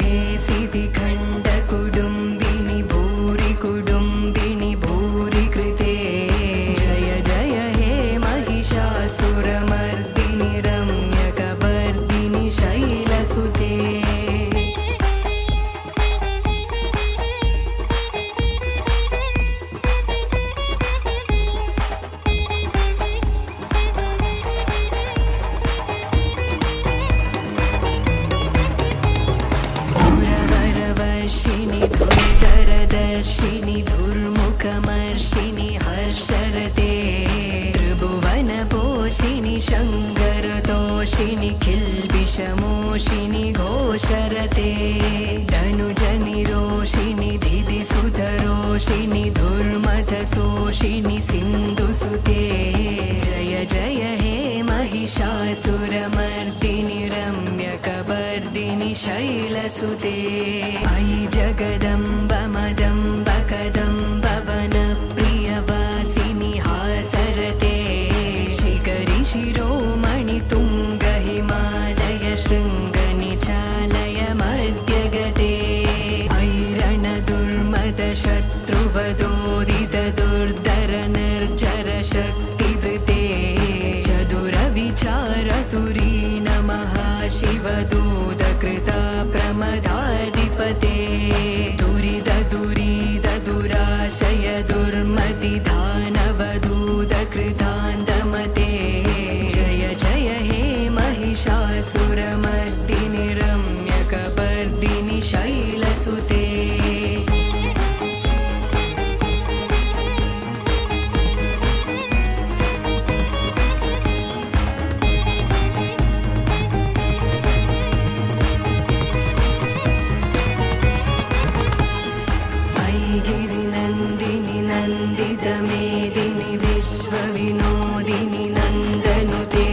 हे सिद्धिखण्डकुडुम्बिनि भूरि कुडुम्बिनि भूरि कृते जय जय हे महिषासुरमर्दिनि रम्यकवर्दिनि शैलसुते धुर्धरदर्शिनि धुर्मुखमर्षिणि हर्षरते त्रिभुवनपोषिणि शङ्करतोषिणि किल्बिषमोषिणि घोषरते धनुजनिरोषिणि धिदिसुधरोषिणि धुर्मथशोषिणि सिन्धुसुते जय जय हे महिषासुरमर्दिनि रम्यकवर्दिनि शैलसुते अयि जगदम्ब मदम्ब कदम्ब वनप्रियवासिनि हासरते शिखरि शिरोमणि तुङ्ग हिमालय शृङ्गनिचालय मध्यगते ऐरणदुर्मद शत्रुवदोदित दुर्धर निर्जर शक्तिवृते चतुरविचारतुरी नमः शिवदूतकृता प्रमदाधिपते दुराशय दुर्मति दानवदूतकृतान्तमते जय जय हे महिषासुरमर्दिनि रम्यकवर्दिनि शैलसुते गिरिनन्दिनि नन्दितमेदिनि विश्वविनोदिनि नन्दनुते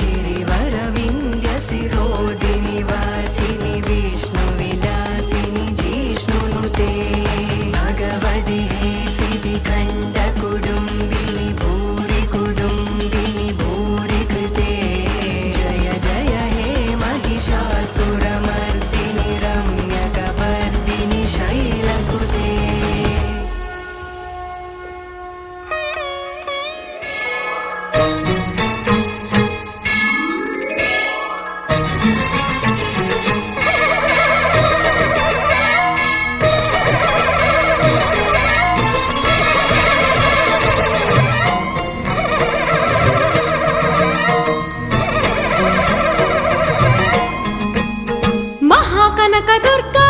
गिरिवरविन्द्यशिरोदिनि वासिनि विष्णुविलासिनि जिष्णुनुते भगवति हे सिद्धिखण्डकुडुम्बिनि भूरि कुडुम्बिनि भूरि कृते जय जय हे महिषासुरमर्दिनि रम्यकवर्दिनि शैलसुते महाकनकदुर्गा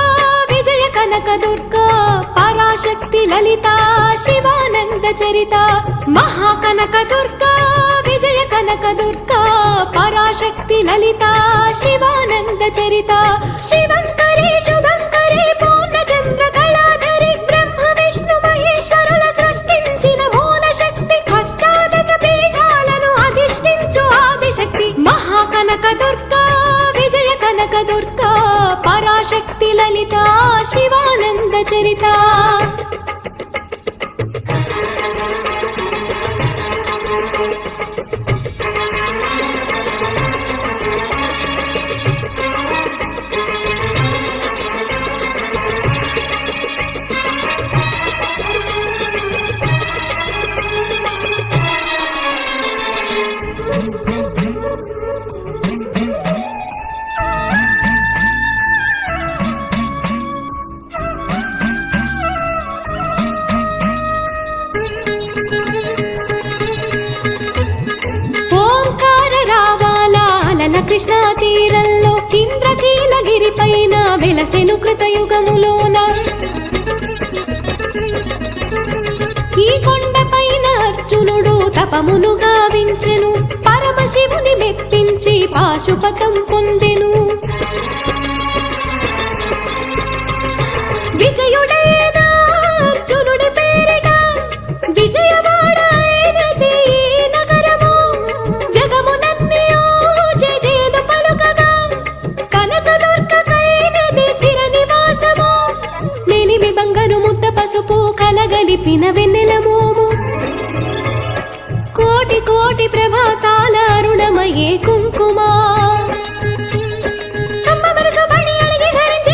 विजय कनकदुर्गा पराशक्ति ललिता शिवानंद चरिता महाकनकदुर्गा विजय कनकदुर्गा पराशक्ति ललिता शिवानंद चरिता शिवंकरी शुभंकरी पूर्णचंद्र कलाधरी ब्रह्म विष्णु महेश्वरुల సృష్టించిన మూల శక్తి అష్టాదశ పీఠాలను అధిష్ఠించు ఆదిశక్తి మహాకనకదుర్గా విజయ కనకదుర్గా పరాశక్తి లలితా శివానంద చరితా కృష్ణా తీరంలో ఇంద్రకీలగిరి పైన వెలసెను కృతయుగములోన ఈ కొండపైన అర్జునుడు తపమును గావించెను పరమశివుని మెప్పించి పాశుపతం పొందెను విజయుడైన అర్జునుడి పేరిట విజయవాడ అయినది నగరము జగములన్నీ జయజయలు పలుకగా కనకదుర్గకైనది స్థిర నివాసము మేలిమి బంగారు ముద్ద పసుపు కలగలిపిన వెన్నెల మోము కోటి కోటి ప్రభాతాల అరుణమయే కుంకుమ అమ్మ మనసు బడి అడిగి ధరించి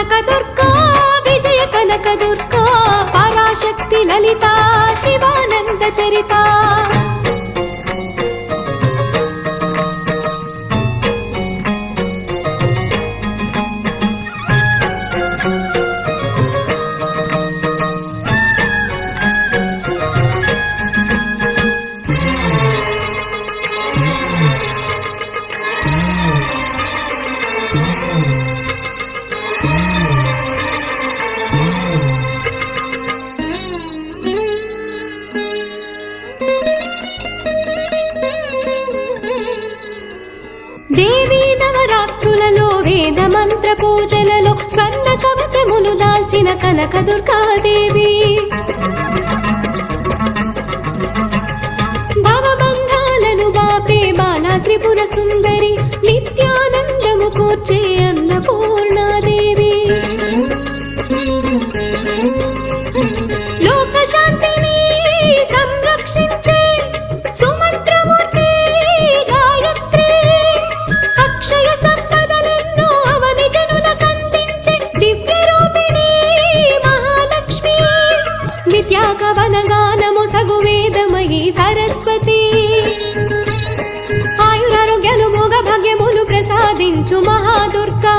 కనకదుర్గా విజయ కనకదుర్గా పరాశక్తి లలిత శివానంద చరిత దేవీ నవరాత్రులలో వేద మంత్ర పూజలలో స్వర్ణ కవచములు దాల్చిన కనకదుర్గాదేవి భవబంధాలను బాపే బాలా త్రిపుర సుందరి నిత్యానందము కూర్చే అన్నపూర్ణాదేవి లోక శాంతిని సంరక్షించే సుమంత్రమూర్తి గాయత్రి అక్షయ సంపదలెన్నో అవని జనులకందించే దివ్య రూపిణి మహాలక్ష్మి విద్యా కవన గానము సగు వేదమయీ సరస్వతి ఆయురారోగ్యాలు మోగ భాగ్యములు ప్రసాదించు మహాదుర్గా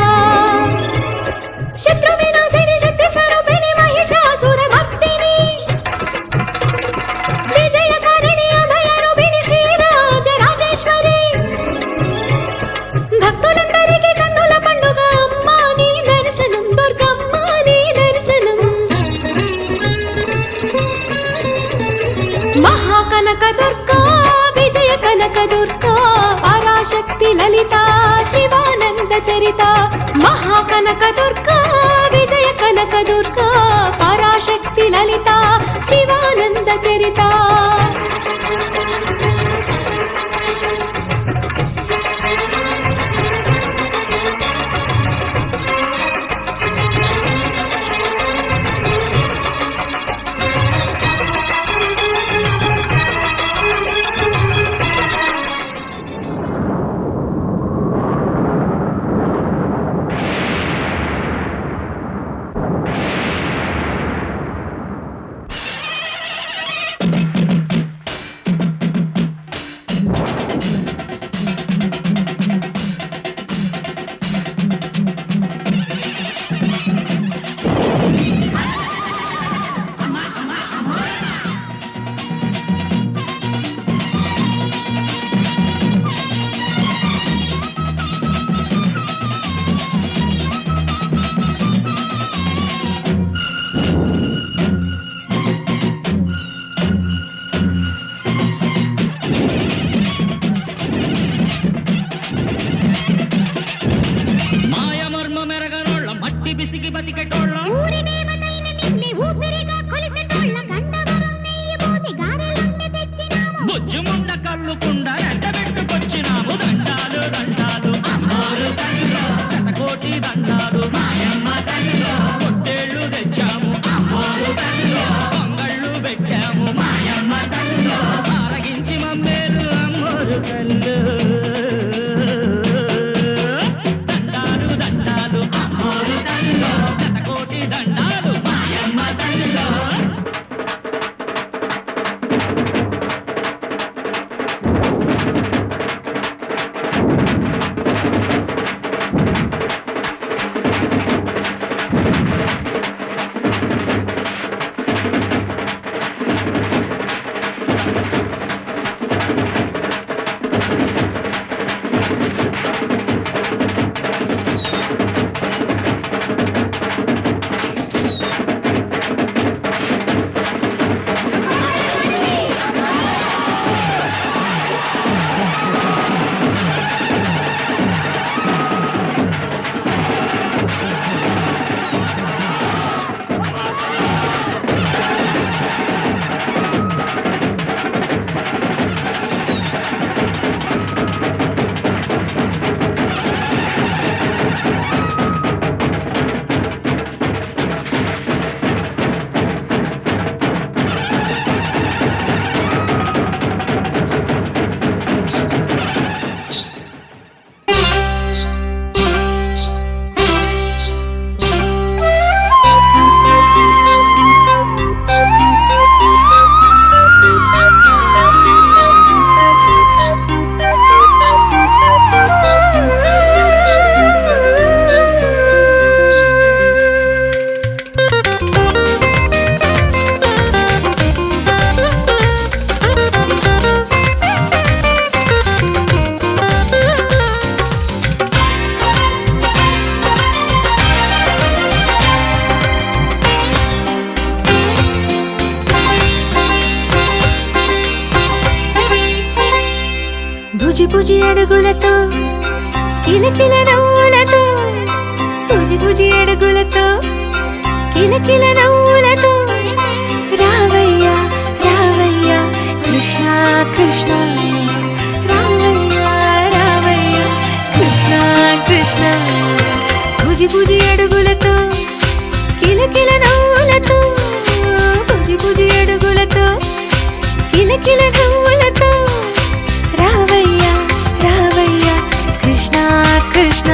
శత్రు వినాశిని శక్తి స్వరూపిణి మహిషాసుర మర్దిని విజయకారిణి అభయ రూపిణి శ్రీరాజ రాజేశ్వరి భక్తులందరికీ కన్నుల పండుగ అమ్మా నీ దర్శనం దుర్గమ్మ నీ దర్శనం మహాకనకదుర్గా విజయ కనకదుర్గా పరాశక్తి లలిత శివానంద చరిత మహాకనకదుర్గా విజయ కనకదుర్గా పరాశక్తి లలిత శివానంద చరిత బుజి అడుగులతో కిలకిల నవ్వులతో బుజి బుజి అడుగులతో కిలకిల నవ్వులతో రావయ్యా రావయ్యా కృష్ణ కృష్ణ రావయ్యా రావయ్యా కృష్ణ కృష్ణ బుజి బుజి అడుగులతో కిలకిల నవ్వులతో బుజి బుజి అడుగులతో కిలకిల నవ్వులతో రావయ్యా రావయ్యా కృష్ణ కృష్ణ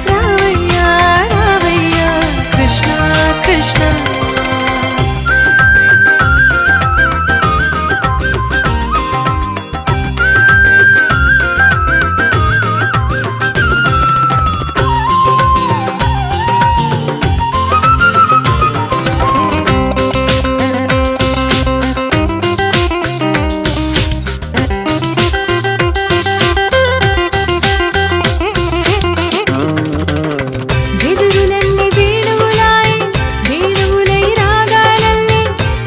రావయ్యా రావయ్యా కృష్ణ కృష్ణ వెదురులన్నీ వేణువులాయ్ వేణువులై రాగాలల్లే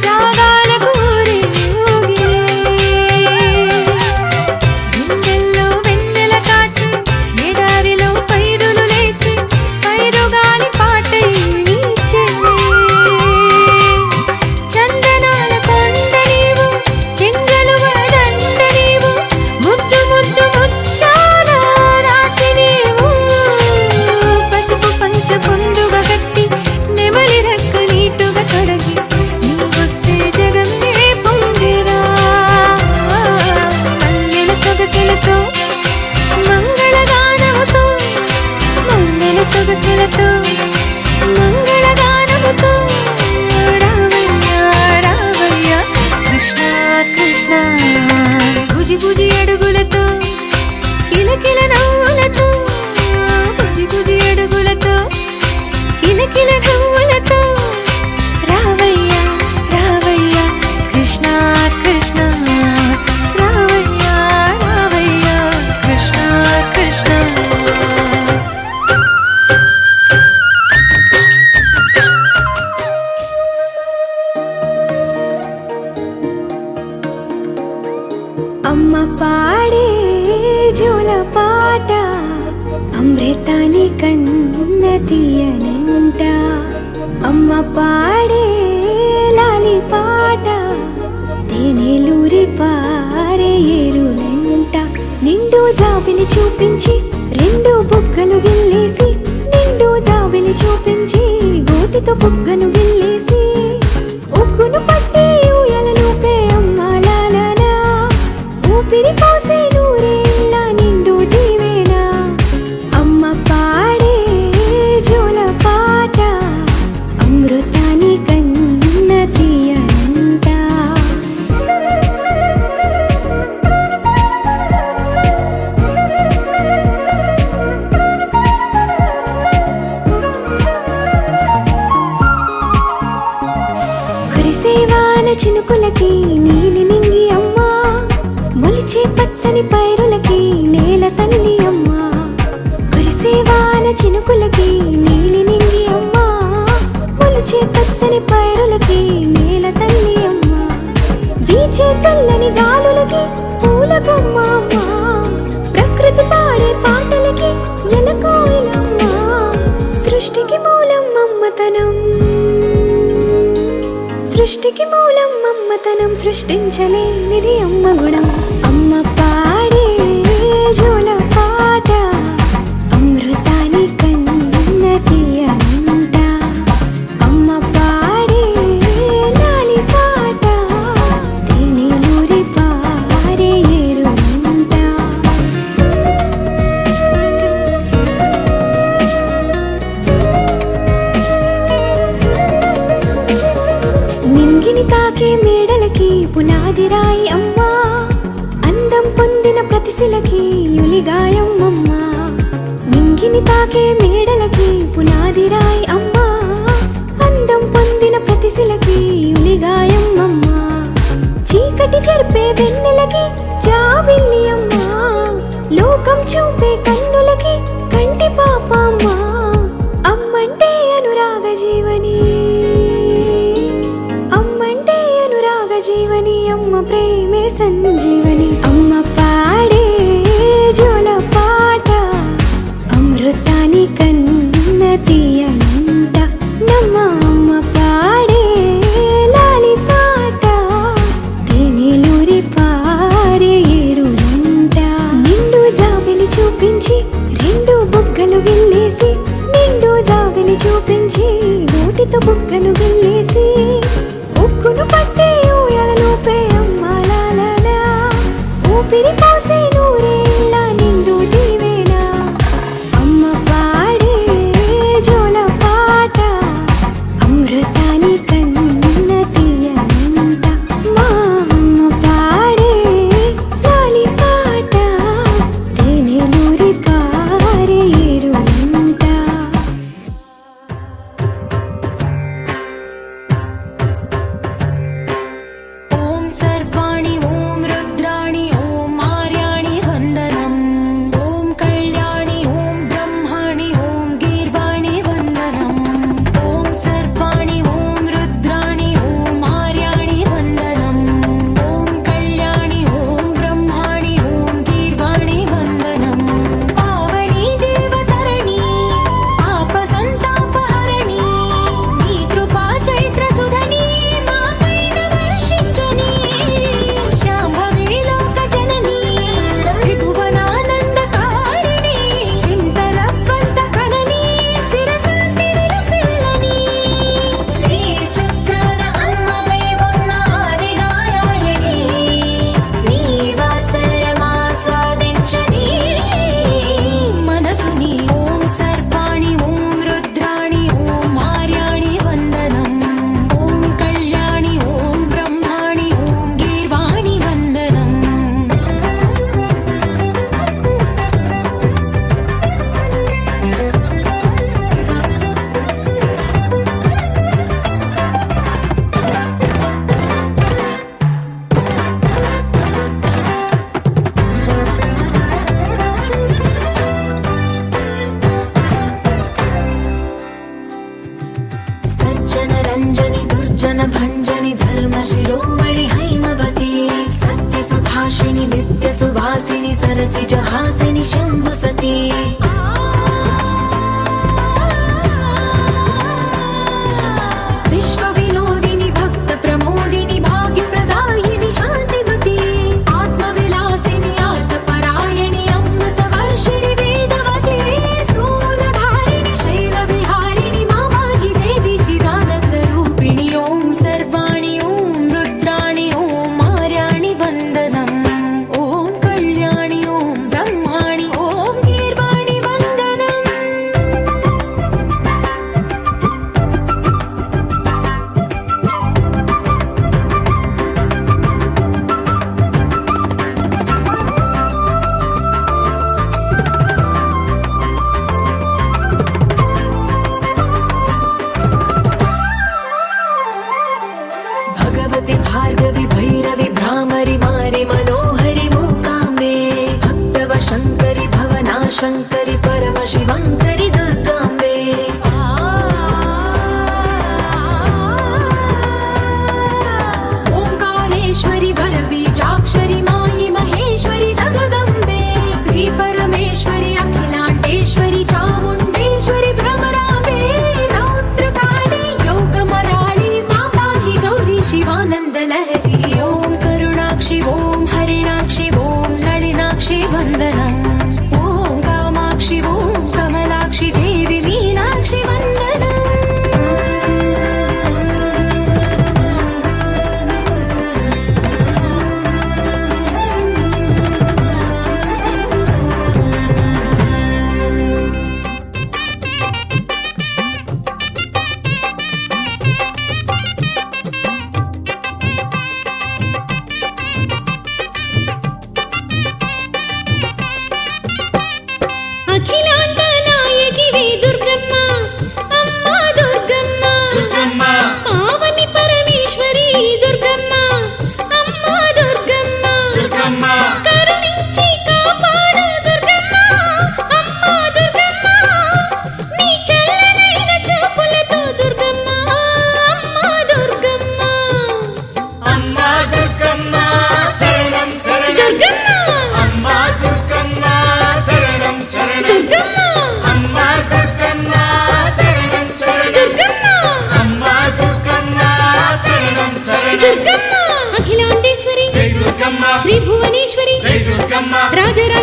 రాగాలకు ఊరేగిలే గుండెల్లో వెన్నెల కాచి ఎడారిలో పైరులు లేచి పైరుగాలి పాటై వీచెనే చందనాల కొండ నీవు చెంగలువ దండ నీవు ముద్దు ముద్దు ముచ్చాల రాసి నీవు పసుపు పంచ పొందుగా కట్టి నెమలి రెక్క నీటుగా తొడగి నీవొస్తే జగమే పొంగిరా మల్లెల సొగసులతో మంగళగానముతో మల్లెల సొగసులతో మంగళగానముతో రావయ్యా రావయ్యా కృష్ణ కృష్ణ బుజి బుజి అడుగులతో కిలకిల నవ్వులతో బుజి బుజి అడుగులతో కిలకిల నవ్వులతో రావయ్యా రావయ్యా కృష్ణ కృష్ణ రావయ్యా రావయ్యా కృష్ణ కృష్ణ అమ్మ పాడే జోల పాట అమృతాని కన్న తీయనంట అమ్మ పాడే లాలి పాట తేనెలూరి పారే ఏరులంట నిండు జాబిలి చూపించి రెండు బుగ్గలు గిల్లేసి నిండు జాబిలి చూపించి గోటితో బుగ్గను గిల్లేసి ఉగ్గును పట్టి ఊయలను పే అమ్మాలాలనా ఊపిరి పోసే నూరేళ్ళ నిండు దీవేనా అమ్మ పాడే జోల పాట అమృతాని కన్న తీయనంట కురిసేవాన చినుకులకి నీలి నింగి అమ్మా మొలిచే పచ్చని పైరులకి నేల తల్లి అమ్మా కురిసేవాన చినుకులకి నీలి నింగి అమ్మా మొలిచే పచ్చని పైరులకి నేల తల్లి అమ్మా వీచే చల్లని గాలులకి పూల బొమ్మ అమ్మా ప్రకృతి పాడే పాటలకి ఎలకోయిలమ్మా సృష్టికి మూలం మమ్మతనం సృష్టికి మూలం మమ్మతనం సృష్టించలేనిది అమ్మ గుణం అమ్మ పాడే జోల పాట అమృతాని కన్న తీయనంట అమ్మ పాడే లాలి పాట తేనెలూరి పారే ఏరులంట నింగిని తాకే మేడలకి పునాది రాయి అమ్మా అందం పొందిన ప్రతిశిలకి యులిగాయం అమ్మా నింగిని తాకే మేడలకి పునాది రాయి అమ్మా అందం పొందిన ప్రతిశిలకి యులిగాయం అమ్మా చీకటి చెరిపే వెన్నెలకి జాబిల్లి అమ్మా లోకం చూపే కన్నులకి కంటి పాప అమ్మా అమ్మంటే అనురాగ జీవని జీవని అమ్మ ప్రేమే సంజీవని అమ్మ పాడే అమృతాని కన్న తీయనంట నమ్మ అమ్మ పాడే లాలి పాట తేనెలూరి పారే ఏరులంట నిండు జాబిలి చూపించి రెండు బుగ్గలు గిల్లేసి నిండు జాబిలి చూపించి నోటితో బుగ్గలు గిల్లేసి ఉక్కును పట్టే ఊయలలోపే అమ్మాలాలనా ఊపిరి పోసే నూరేళ్ళ నిండు దీవేనా అమ్మ పాడే జోల పాట అమృతాని కన్న తీయనంట మా అమ్మ పాడే లాలి పాట తేనెలూరి పారే ఏరులంట ఓం సర్వాణి ఓం రుద్రాణి ఓం ఆర్యాణి వందనం ఓం కళ్యాణి ఓం బ్రహ్మాణి ఓం గీర్వాణి వందనం ఓం సర్వాణి ఓం రుద్రాణి ఓం ఆర్యాణి వందనం ఓం కళ్యాణి ఓం బ్రహ్మాణి ఓం గీర్వాణి వందనం పావని జీవతరణి పాప సంతాపహరణి నీ కృపా చైత్ర సుధని మా పైన వర్షించని శాంభవి లోక జనని త్రిభువనానందకారిణి చింతల స్వంత ప్రణని చిరశాంతి విలసిల్లని శ్రీ చక్రాన అమ్మవై ఉన్న ఆదినారాయణి నీ వాత్సల్యమాస్వాదించని మనసుని ఓం సర్వాణి ఓం రుద్రాణి ఓం ఆర్యాణి వందనం ఓం కళ్యాణి ఓం బ్రహ్మాణి ఓం గీర్వాణి వందనం సజ్జన రంజని దుర్జన భంజని ధర్మ శిరోమణి హైమవతి సత్య సుభాషిణి నిత్య సువాసిని సరసి జహాసిని శంభు సతీ విశ్వ వినోదిని భక్త ప్రమోదిని భాగ్య ప్రదాయిని శాంతిమతి ఆత్మ విలాసిని ఆర్త పరాయణి అమృత వర్షిణి వేదవతి శూలధారిణి శైల విహారిణి మామాగి దేవి చిదానంద రూపిణి ఓం సర్వాణి ఓం రుద్రాణి ఓం ఆర్యాణి వందనం ఓం కళ్యాణి ఓం బ్రహ్మాణి ఓం గీర్వాణి వందనం భగవతి భార్గవి భైరవి భ్రామరి మారి మనోహరి మూకాంబే భక్తవ శంకరి భవనా శంకరి పరమ శివంకరి దుర్గాంబే ఓంకారేశ్వరి వర బీజాక్షరి మాయి మహేశ్వరి జగదంబే శ్రీ పరమేశ్వరి అఖిలాండేశ్వరి చాముండేశ్వరి భ్రమరాంబే రౌద్రకాళి యోగమరాళి మాపాహి గౌరీ శివానంద లహరి ఓం కరుణాక్షి ఓం హరిణాక్షి ఓం నళినాక్షి వందనం ఓం కామాక్షి ఓం కమలాక్షి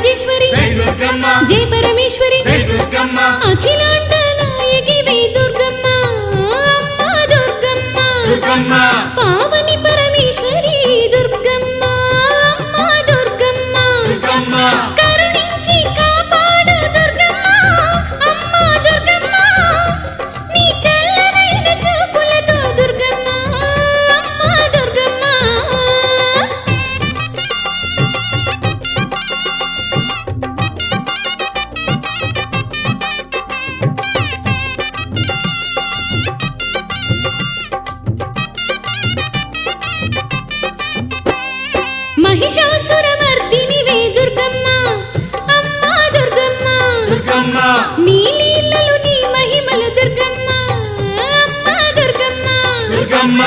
రాజరాజేశ్వరి జై దుర్గమ్మ జయ పరమేశ్వరి జై దుర్గమ్మ అఖిలాండ నాయకివే దుర్గమ్మ అమ్మ దుర్గమ్మ దుర్గమ్మ పావని పరమేశ్వరి దుర్గమ్మ అమ్మ దుర్గమ్మ దుర్గమ్మ కరుణించి కాపాడు దుర్గమ్మ అమ్మ దుర్గమ్మ నీ చల్లనైన చూపులతో దుర్గమ్మ అమ్మ దుర్గమ్మ మహిషాసురమర్దినివే దుర్గమ్మ అమ్మ దుర్గమ్మ దుర్గమ్మ నీ లీలలు నీ మహిమలు దుర్గమ్మ అమ్మ దుర్గమ్మ దుర్గమ్మ